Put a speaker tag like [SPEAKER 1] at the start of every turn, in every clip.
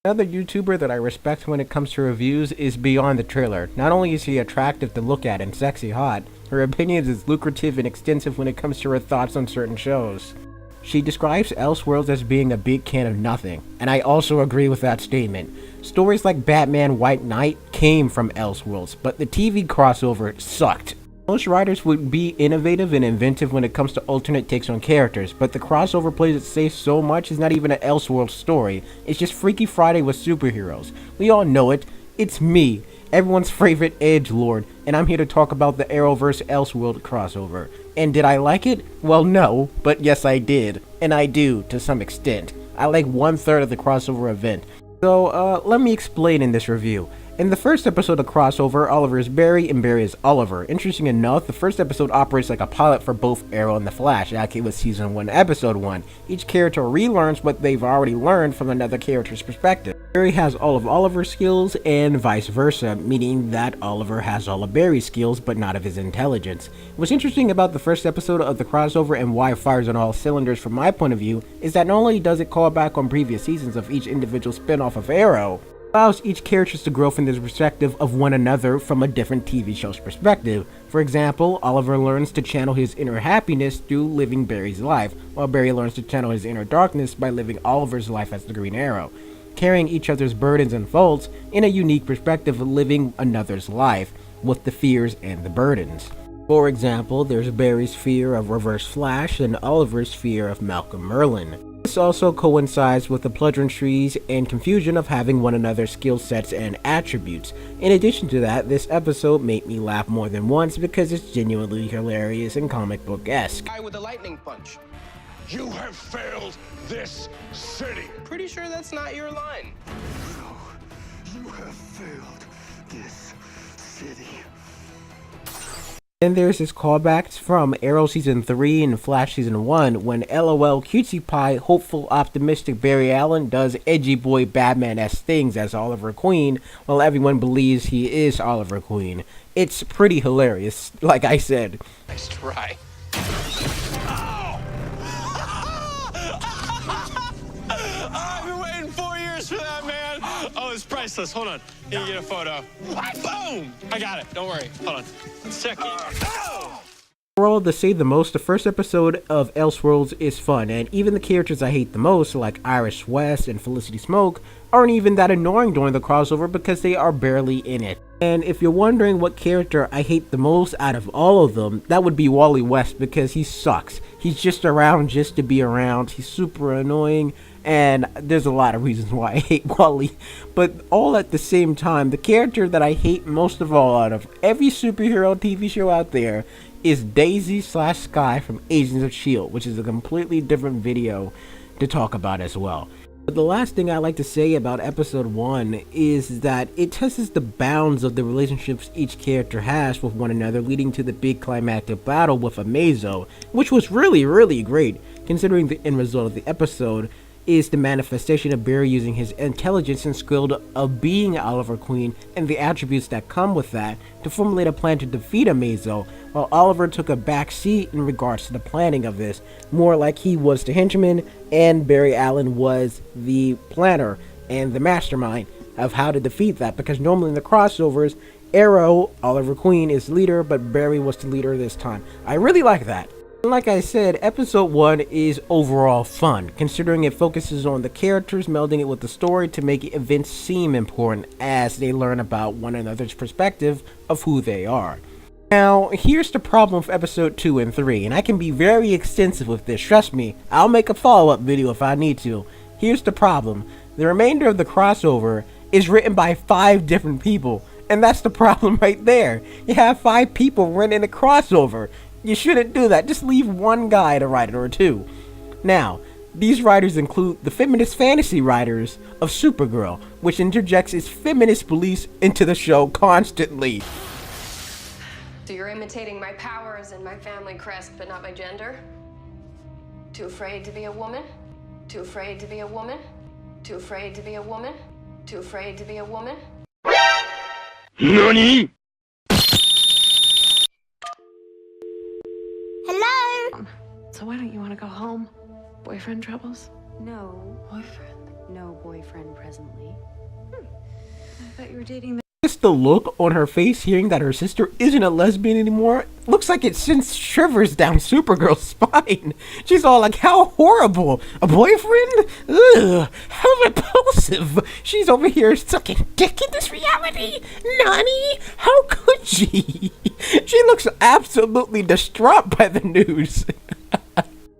[SPEAKER 1] Another YouTuber that I respect when it comes to reviews is Beyond the Trailer. Not only is she attractive to look at and sexy hot, her opinions is lucrative and extensive when it comes to her thoughts on certain shows. She describes Elseworlds as being a big can of nothing, and I also agree with that statement. Stories like Batman White Knight came from Elseworlds, but the TV crossover sucked. Most writers would be innovative and inventive when it comes to alternate takes on characters, but the crossover plays it safe so much it's not even an Elseworlds story. It's just Freaky Friday with superheroes. We all know it. It's me, everyone's favorite edgelord, and I'm here to talk about the Arrowverse Elseworlds crossover. And did I like it? Well, no, but yes I did. And I do, to some extent. I like 1/3 of the crossover event. So, let me explain in this review. In the first episode of Crossover, Oliver is Barry and Barry is Oliver. Interesting enough, the first episode operates like a pilot for both Arrow and The Flash, like it was Season 1, Episode 1. Each character relearns what they've already learned from another character's perspective. Barry has all of Oliver's skills, and vice versa, meaning that Oliver has all of Barry's skills, but not of his intelligence. What's interesting about the first episode of the crossover and why it fires on all cylinders from my point of view, is that not only does it call back on previous seasons of each individual spin-off of Arrow, allows each character to grow from the perspective of one another from a different TV show's perspective. For example, Oliver learns to channel his inner happiness through living Barry's life, while Barry learns to channel his inner darkness by living Oliver's life as the Green Arrow, carrying each other's burdens and faults in a unique perspective of living another's life, with the fears and the burdens. For example, there's Barry's fear of Reverse Flash and Oliver's fear of Malcolm Merlin. This also coincides with the pleasantries and confusion of having one another's skill sets and attributes. In addition to that, this episode made me laugh more than once because it's genuinely hilarious and comic book-esque.
[SPEAKER 2] Guy with the lightning punch.
[SPEAKER 3] You have failed this city.
[SPEAKER 2] Pretty sure that's not your line.
[SPEAKER 3] No, you have failed this city.
[SPEAKER 1] Then there's his callbacks from Arrow Season 3 and Flash Season 1 when LOL Cutie Pie, hopeful, optimistic Barry Allen does edgy boy Batman-esque things as Oliver Queen while everyone believes he is Oliver Queen. It's pretty hilarious, like I said.
[SPEAKER 2] Nice try.
[SPEAKER 4] I've been waiting 4 years for that, man. Oh, it's priceless. Hold on. Here, you get a photo. Boom! I got it. Don't worry. Hold on. Let's check it.
[SPEAKER 1] Overall, to say the most, the first episode of Elseworlds is fun, and even the characters I hate the most, like Iris West and Felicity Smoke, aren't even that annoying during the crossover because they are barely in it. And if you're wondering what character I hate the most out of all of them, that would be Wally West because he sucks. He's just around just to be around. He's super annoying, and there's a lot of reasons why I hate Wally. But all at the same time, the character that I hate most of all out of every superhero TV show out there is Daisy/Sky from Agents of S.H.I.E.L.D., which is a completely different video to talk about as well. But the last thing I like to say about episode 1 is that it tests the bounds of the relationships each character has with one another, leading to the big climactic battle with Amazo, which was really great, considering the end result of the episode is the manifestation of Barry using his intelligence and skill of being Oliver Queen and the attributes that come with that to formulate a plan to defeat Amazo, while Oliver took a back seat in regards to the planning of this, more like he was the henchman and Barry Allen was the planner and the mastermind of how to defeat that, because normally in the crossovers, Arrow, Oliver Queen is leader, but Barry was the leader this time. I really like that. Like I said, episode 1 is overall fun, considering it focuses on the characters, melding it with the story to make events seem important as they learn about one another's perspective of who they are. Now, here's the problem with episode 2 and 3, and I can be very extensive with this, trust me, I'll make a follow-up video if I need to. Here's the problem, the remainder of the crossover is written by 5 different people, and that's the problem right there. You have 5 people written a crossover. You shouldn't do that. Just leave one guy to write it, or 2. Now, these writers include the feminist fantasy writers of Supergirl, which interjects its feminist beliefs into the show constantly.
[SPEAKER 5] So you're imitating my powers and my family crest, but not my gender? Too afraid to be a woman? Too afraid to be a woman? Too afraid to be a woman? Too afraid to be a woman?
[SPEAKER 3] NANI?!
[SPEAKER 6] So why don't you want to go home? Boyfriend troubles?
[SPEAKER 5] No. Boyfriend?
[SPEAKER 6] No boyfriend presently. I thought you were dating the
[SPEAKER 1] Just the look on her face hearing that her sister isn't a lesbian anymore looks like it sends shivers down Supergirl's spine. She's all like, how horrible. A boyfriend? Ugh, how repulsive. She's over here sucking dick in this reality. Nani? How could she? She looks absolutely distraught by the news.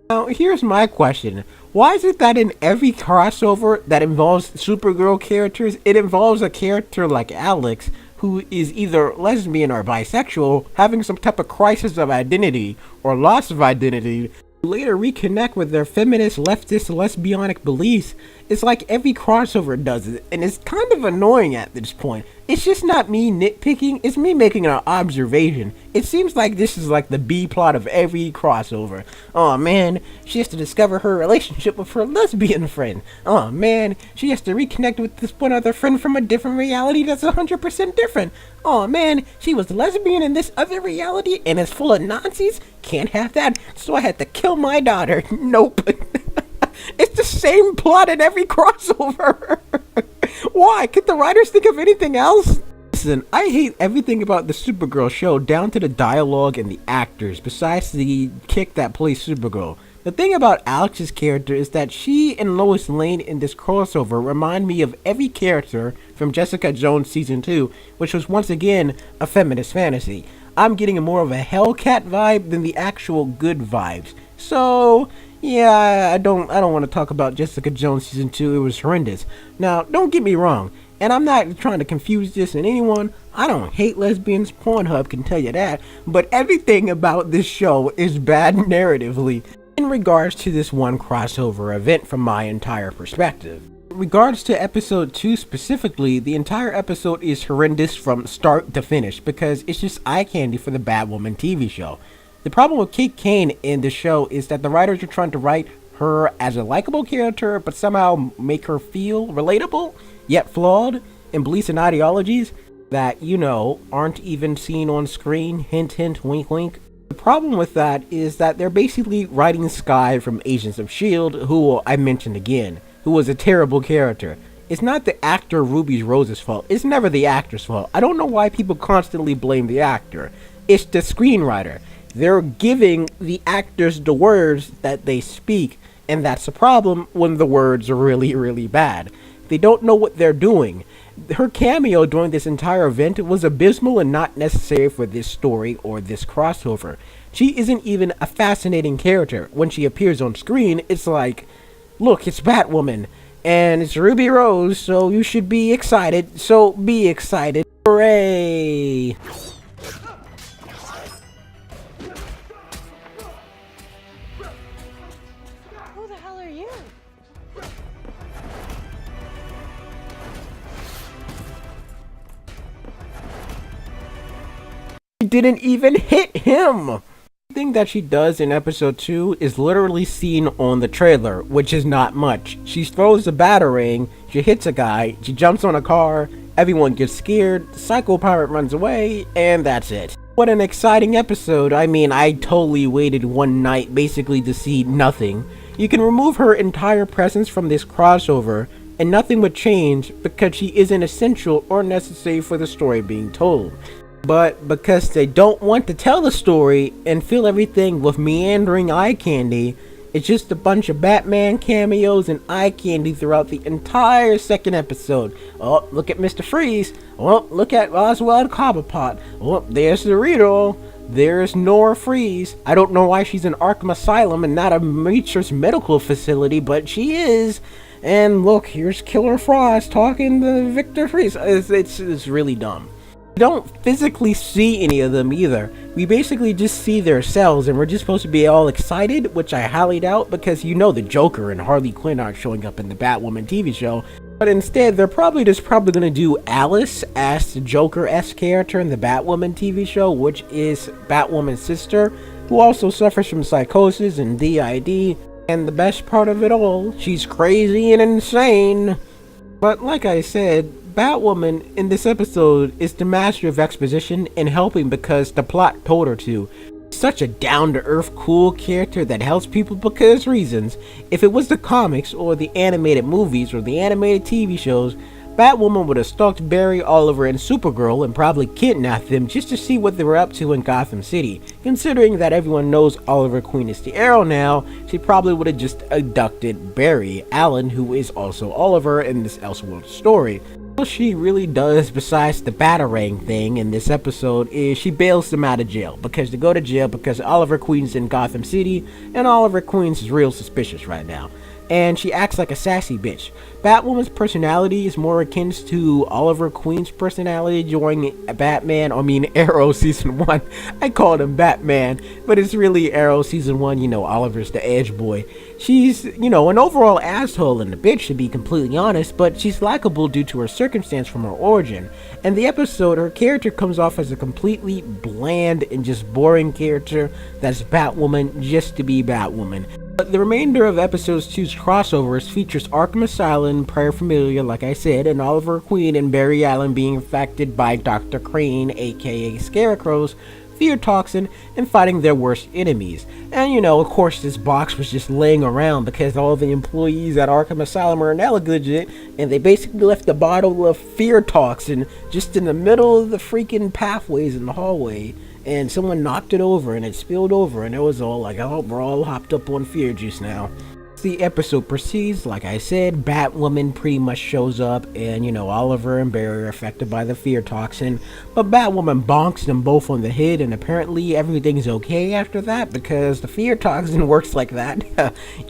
[SPEAKER 1] Now, here's my question. Why is it that in every crossover that involves Supergirl characters, it involves a character like Alex, who is either lesbian or bisexual, having some type of crisis of identity or loss of identity, later reconnect with their feminist, leftist, lesbianic beliefs? It's like every crossover does it, and it's kind of annoying at this point. It's just not me nitpicking, it's me making an observation. It seems like this is like the B plot of every crossover. Oh man, she has to discover her relationship with her lesbian friend. Oh man, she has to reconnect with this one other friend from a different reality that's 100% different. Oh man, she was lesbian in this other reality and it's full of Nazis? Can't have that, so I had to kill my daughter. Nope. It's the same plot in every crossover. Why? Could the writers think of anything else? Listen, I hate everything about the Supergirl show down to the dialogue and the actors, besides the kick that plays Supergirl. The thing about Alex's character is that she and Lois Lane in this crossover remind me of every character from Jessica Jones Season 2, which was once again a feminist fantasy. I'm getting more of a Hellcat vibe than the actual good vibes. So, yeah, I don't want to talk about Jessica Jones Season 2, it was horrendous. Now, don't get me wrong, and I'm not trying to confuse this in anyone, I don't hate lesbians, Pornhub can tell you that, but everything about this show is bad narratively in regards to this one crossover event from my entire perspective. In regards to episode 2 specifically, the entire episode is horrendous from start to finish because it's just eye candy for the Batwoman TV show. The problem with Kate Kane in the show is that the writers are trying to write her as a likable character, but somehow make her feel relatable, yet flawed, in beliefs and ideologies that, you know, aren't even seen on screen, hint hint, wink wink. The problem with that is that they're basically writing Skye from Agents of S.H.I.E.L.D., who I mentioned again, who was a terrible character. It's not the actor Ruby Rose's fault, it's never the actor's fault. I don't know why people constantly blame the actor. It's the screenwriter. They're giving the actors the words that they speak, and that's a problem when the words are really, really bad. They don't know what they're doing. Her cameo during this entire event was abysmal and not necessary for this story or this crossover. She isn't even a fascinating character. When she appears on screen, it's like, look, it's Batwoman, and it's Ruby Rose, so you should be excited, so be excited. Hooray!
[SPEAKER 6] Who the hell are you?
[SPEAKER 1] She didn't even hit him! Everything that she does in episode 2 is literally seen on the trailer, which is not much. She throws a batarang, she hits a guy, she jumps on a car, everyone gets scared, the Psycho Pirate runs away, and that's it. What an exciting episode. I mean, I totally waited one night basically to see nothing. You can remove her entire presence from this crossover, and nothing would change because she isn't essential or necessary for the story being told. But because they don't want to tell the story and fill everything with meandering eye candy, it's just a bunch of Batman cameos and eye candy throughout the entire second episode. Oh, look at Mr. Freeze. Oh, look at Oswald Cobblepot. Oh, there's the Riddle. There's Nora Freeze. I don't know why she's in Arkham Asylum and not a Matrix medical facility, but she is. And look, here's Killer Frost talking to Victor Freeze. It's really dumb. We don't physically see any of them either. We basically just see their cells and we're just supposed to be all excited, which I highly doubt because you know the Joker and Harley Quinn aren't showing up in the Batwoman TV show. But instead, they're probably going to do Alice as the Joker-esque character in the Batwoman TV show, which is Batwoman's sister, who also suffers from psychosis and DID. And the best part of it all, she's crazy and insane. But like I said, Batwoman in this episode is the master of exposition and helping because the plot told her to. such a down-to-earth, cool character that helps people because reasons. If it was the comics or the animated movies or the animated TV shows, Batwoman would have stalked Barry, Oliver, and Supergirl and probably kidnapped them just to see what they were up to in Gotham City. Considering that everyone knows Oliver Queen is the Arrow now, she probably would have just abducted Barry Allen, who is also Oliver in this Elseworlds story. What she really does besides the Batarang thing in this episode is she bails them out of jail, because they go to jail because Oliver Queen's in Gotham City and Oliver Queen's is real suspicious right now. And she acts like a sassy bitch. Batwoman's personality is more akin to Oliver Queen's personality during Arrow Season 1. I called him Batman, but it's really Arrow Season 1, Oliver's the edge boy. She's, an overall asshole and a bitch to be completely honest, but she's likable due to her circumstance from her origin. In the episode, her character comes off as a completely bland and just boring character that's Batwoman just to be Batwoman. But the remainder of episode 2's crossovers features Arkham Asylum, Prayer Familia, like I said, and Oliver Queen and Barry Allen being infected by Dr. Crane, aka Scarecrow's fear toxin, and fighting their worst enemies. And of course this box was just laying around because all the employees at Arkham Asylum are negligent, and they basically left the bottle of fear toxin just in the middle of the freaking pathways in the hallway. And someone knocked it over and it spilled over, and it was all like, oh, we're all hopped up on fear juice now. The episode proceeds, like I said, Batwoman pretty much shows up, and Oliver and Barry are affected by the fear toxin, but Batwoman bonks them both on the head, and apparently everything's okay after that because the fear toxin works like that.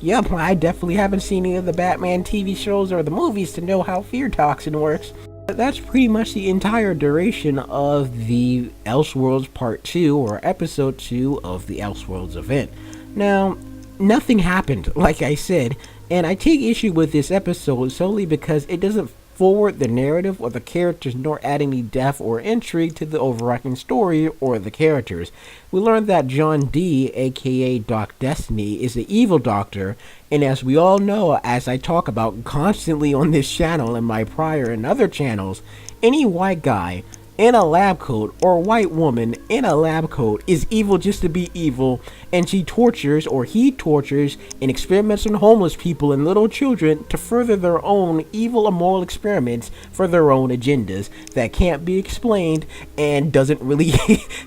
[SPEAKER 1] Yep, I definitely haven't seen any of the Batman TV shows or the movies to know how fear toxin works. That's pretty much the entire duration of the Elseworlds Part 2 or Episode 2 of the Elseworlds event. Now, nothing happened, like I said, and I take issue with this episode solely because it doesn't forward the narrative or the characters nor add any depth or intrigue to the overarching story or the characters. We learned that John D, aka Doc Destiny, is the evil doctor, and as we all know, as I talk about constantly on this channel and my prior and other channels, any white guy in a lab coat or white woman in a lab coat is evil just to be evil, and she tortures or he tortures and experiments on homeless people and little children to further their own evil immoral experiments for their own agendas that can't be explained and doesn't really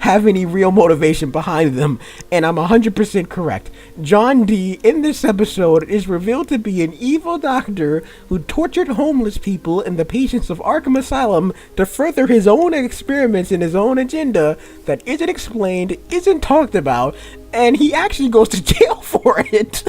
[SPEAKER 1] have any real motivation behind them. And I'm 100% correct. John D in this episode is revealed to be an evil doctor who tortured homeless people and the patients of Arkham Asylum to further his own experiments in his own agenda that isn't explained, isn't talked about, and he actually goes to jail for it.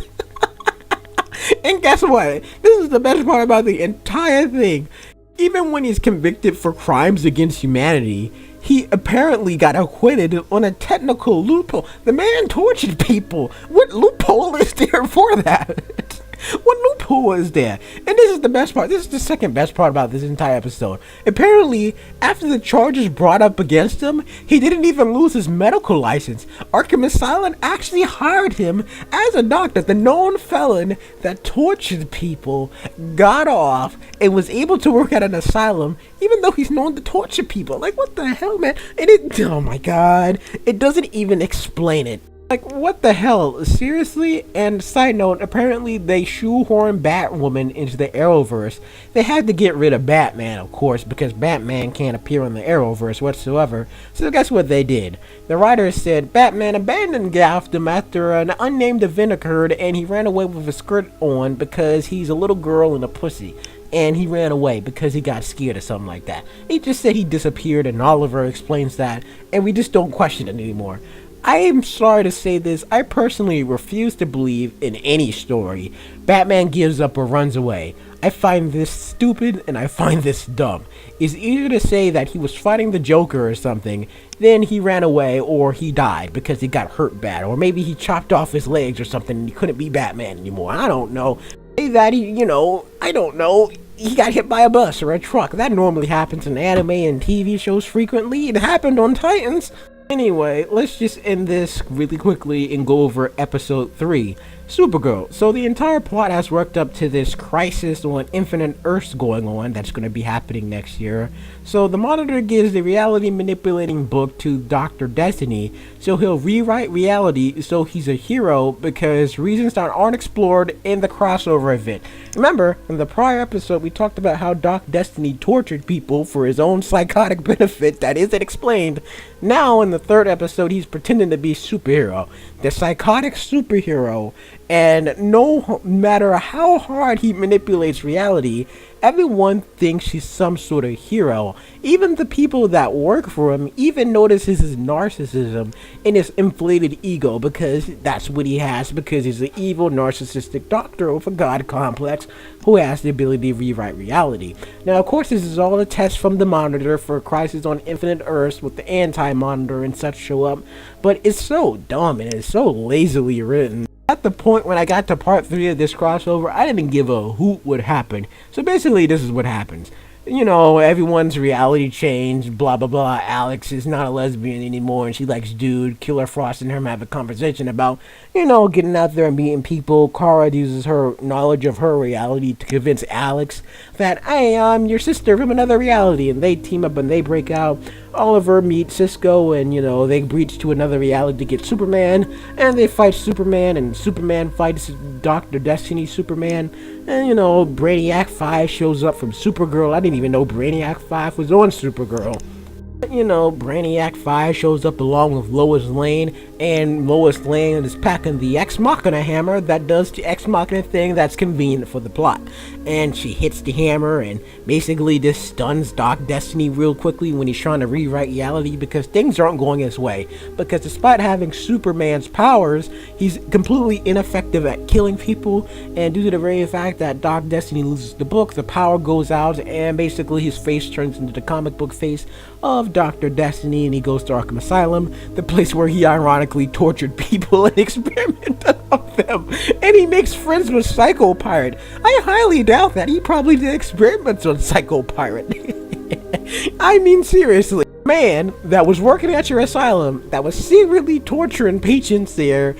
[SPEAKER 1] And guess what? This is the best part about the entire thing. Even when he's convicted for crimes against humanity, he apparently got acquitted on a technical loophole. The man tortured people. What loophole is there for that? What loophole is there? And this is the best part. This is the second best part about this entire episode. Apparently, after the charges brought up against him, he didn't even lose his medical license. Arkham Asylum actually hired him as a doctor. The known felon that tortured people got off and was able to work at an asylum, even though he's known to torture people. Like, what the hell, man? And oh my god, it doesn't even explain it. Like, what the hell? Seriously? And side note, apparently they shoehorned Batwoman into the Arrowverse. They had to get rid of Batman, of course, because Batman can't appear in the Arrowverse whatsoever. So guess what they did? The writers said Batman abandoned Gotham after an unnamed event occurred and he ran away with a skirt on because he's a little girl and a pussy. And he ran away because he got scared or something like that. He just said he disappeared, and Oliver explains that, and we just don't question it anymore. I am sorry to say this, I personally refuse to believe in any story Batman gives up or runs away. I find this stupid and I find this dumb. It's easier to say that he was fighting the Joker or something, then he ran away or he died because he got hurt bad, or maybe he chopped off his legs or something and he couldn't be Batman anymore. I don't know. Say that I don't know. He got hit by a bus or a truck. That normally happens in anime and TV shows frequently. It happened on Titans. Anyway, let's just end this really quickly and go over episode 3. Supergirl. So the entire plot has worked up to this crisis on Infinite Earths going on that's going to be happening next year. So the Monitor gives the reality manipulating book to Dr. Destiny, so he'll rewrite reality so he's a hero because reasons that aren't explored in the crossover event. Remember, in the prior episode we talked about how Doc Destiny tortured people for his own psychotic benefit that isn't explained. Now in the third episode he's pretending to be superhero, the psychotic superhero, and no matter how hard he manipulates reality, everyone thinks he's some sort of hero. Even the people that work for him even notices his narcissism and his inflated ego because that's what he has, because he's an evil narcissistic doctor with a god complex who has the ability to rewrite reality. Now of course this is all a test from the Monitor for Crisis on Infinite Earths with the anti-Monitor and such show up, but it's so dumb and it's so lazily written. At the point when I got to part 3 of this crossover, I didn't give a hoot what happened. So basically this is what happens. You know, everyone's reality changed, blah blah blah. Alex is not a lesbian anymore and she likes dude. Killer Frost and her have a conversation about, you know, getting out there and meeting people. Kara uses her knowledge of her reality to convince Alex that, hey, I'm your sister from another reality, and they team up and they break out. Oliver meets Cisco and, you know, they breach to another reality to get Superman, and they fight Superman, and Superman fights Dr. Destiny Superman, and, you know, Brainiac 5 shows up from Supergirl. I didn't even know Brainiac 5 was on Supergirl. You know, Brainiac 5 shows up along with Lois Lane, and Lois Lane is packing the Ex Machina hammer that does the Ex Machina thing that's convenient for the plot. And she hits the hammer and basically just stuns Doc Destiny real quickly when he's trying to rewrite reality because things aren't going his way. Because despite having Superman's powers, he's completely ineffective at killing people, and due to the very fact that Doc Destiny loses the book, the power goes out and basically his face turns into the comic book face of Dr. Destiny, and he goes to Arkham Asylum, the place where he ironically tortured people and experimented on them, and he makes friends with Psycho Pirate. I highly doubt that. He probably did experiments on Psycho Pirate. I mean, seriously. Man that was working at your asylum, that was secretly torturing patients there,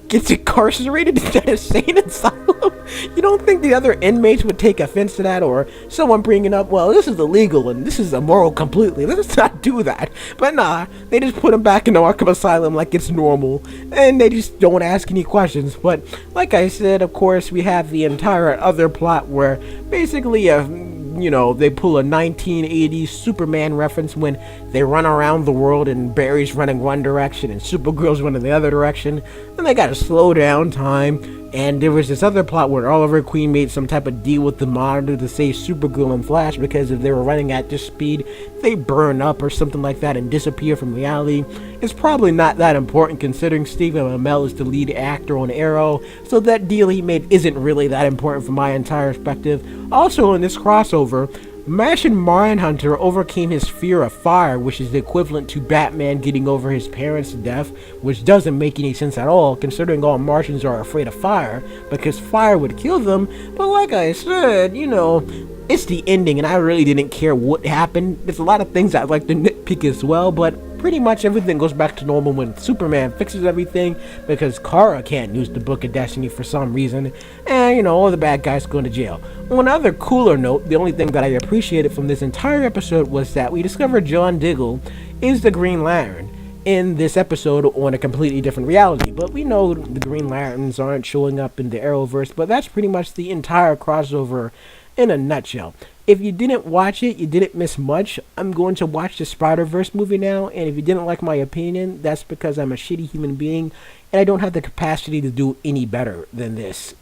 [SPEAKER 1] gets incarcerated in that insane asylum. You don't think the other inmates would take offense to that, or someone bringing up, well, this is illegal and this is immoral completely, let's not do that. But nah, they just put him back in the Arkham Asylum like it's normal, and they just don't ask any questions. But like I said, of course, we have the entire other plot where basically you know, they pull a 1980s Superman reference when they run around the world and Barry's running one direction and Supergirl's running the other direction, and they gotta slow down time. And there was this other plot where Oliver Queen made some type of deal with the Monitor to save Supergirl and Flash because if they were running at this speed, they burn up or something like that and disappear from reality. It's probably not that important considering Stephen Amell is the lead actor on Arrow, so that deal he made isn't really that important from my entire perspective. Also in this crossover, Martian Mindhunter overcame his fear of fire, which is the equivalent to Batman getting over his parents' death, which doesn't make any sense at all, considering all Martians are afraid of fire, because fire would kill them. But like I said, you know, it's the ending, and I really didn't care what happened. There's a lot of things I'd like to nitpick as well, but pretty much everything goes back to normal when Superman fixes everything, because Kara can't use the Book of Destiny for some reason, and, you know, all the bad guys go to jail. On another cooler note, the only thing that I appreciated from this entire episode was that we discovered John Diggle is the Green Lantern in this episode on a completely different reality. But we know the Green Lanterns aren't showing up in the Arrowverse, but that's pretty much the entire crossover in a nutshell. If you didn't watch it, you didn't miss much. I'm going to watch the Spider-Verse movie now, and if you didn't like my opinion, that's because I'm a shitty human being, and I don't have the capacity to do any better than this.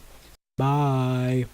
[SPEAKER 1] Bye.